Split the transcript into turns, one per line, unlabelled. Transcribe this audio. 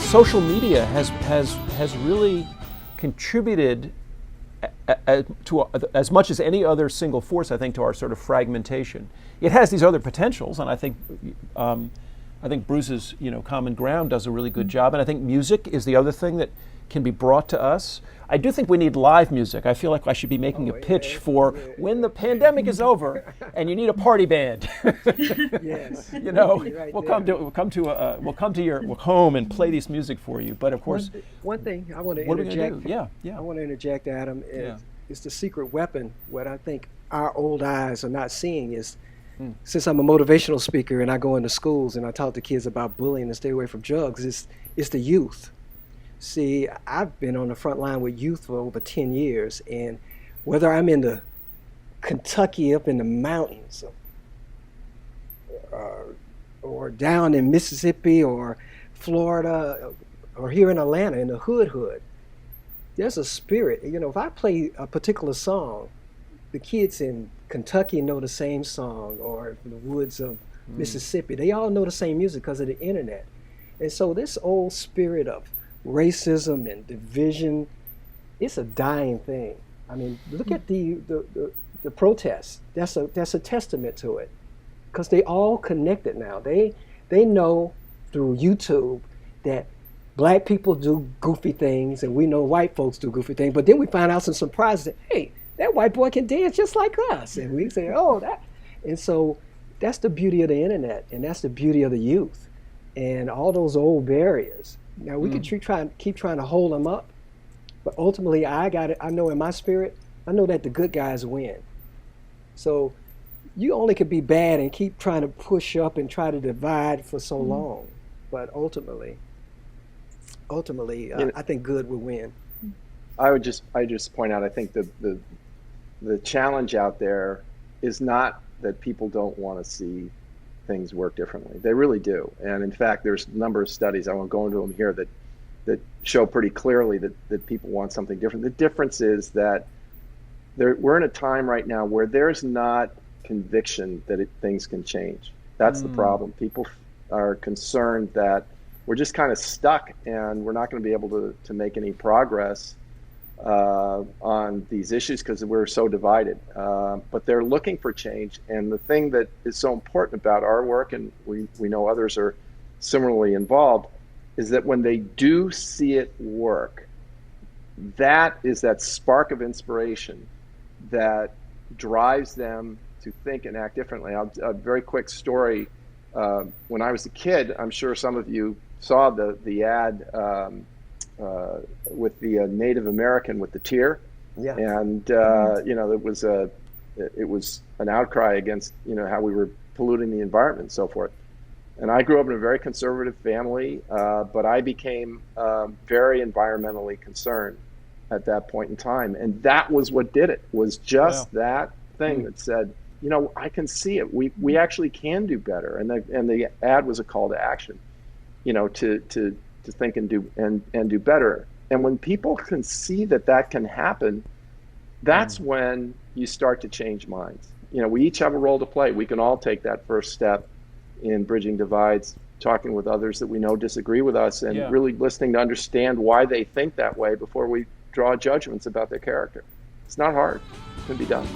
social media has really contributed to as much as any other single force, I think, to our sort of fragmentation. It has these other potentials, and I think Bruce's Common Ground does a really good job, and I think music is the other thing that can be brought to us. I do think we need live music. I feel like I should be making a pitch for when the pandemic is over and you need a party band.
Yes.
We'll come to your home and play this music for you. But of course,
one thing I want to
what
interject.
Are we gonna do? Yeah.
I want to interject, Adam. It's the secret weapon. What I think our old eyes are not seeing is, since I'm a motivational speaker and I go into schools and I talk to kids about bullying and stay away from drugs, it's the youth. See, I've been on the front line with youth for over 10 years, and whether I'm in the Kentucky up in the mountains or down in Mississippi or Florida or here in Atlanta in the hood, there's a spirit. If I play a particular song, the kids in Kentucky know the same song, or in the woods of Mississippi, they all know the same music because of the internet. And so this old spirit of racism and division, it's a dying thing. I mean, look at the protests. That's a testament to it, because they all connected now. They know through YouTube that black people do goofy things and we know white folks do goofy things, but then we find out some surprises that, hey, that white boy can dance just like us, and we say, oh, that. And so that's the beauty of the internet, and that's the beauty of the youth and all those old barriers. Now we could keep trying to hold them up, but ultimately I know in my spirit, I know that the good guys win. So you only could be bad and keep trying to push up and try to divide for so long, but ultimately, I think good will win.
I just point out, I think the challenge out there is not that people don't want to see things work differently. They really do. And in fact, there's a number of studies, I won't go into them here, that show pretty clearly that people want something different. The difference is that we're in a time right now where there's not conviction that things can change. That's the problem. People are concerned that we're just kind of stuck and we're not going to be able to make any progress on these issues because we're so divided. But they're looking for change. And the thing that is so important about our work, and we know others are similarly involved, is that when they do see it work, that is that spark of inspiration that drives them to think and act differently. A very quick story. When I was a kid, I'm sure some of you saw the ad with the Native American with the tear, and it was an outcry against how we were polluting the environment and so forth. And I grew up in a very conservative family, but I became very environmentally concerned at that point in time, and that was what did it. Was just that thing that said, I can see it. We actually can do better, and the ad was a call to action, to think and do better. And when people can see that can happen, that's when you start to change minds. We each have a role to play. We can all take that first step in bridging divides, talking with others that we know disagree with us, and really listening to understand why they think that way before we draw judgments about their character. It's not hard. It can be done.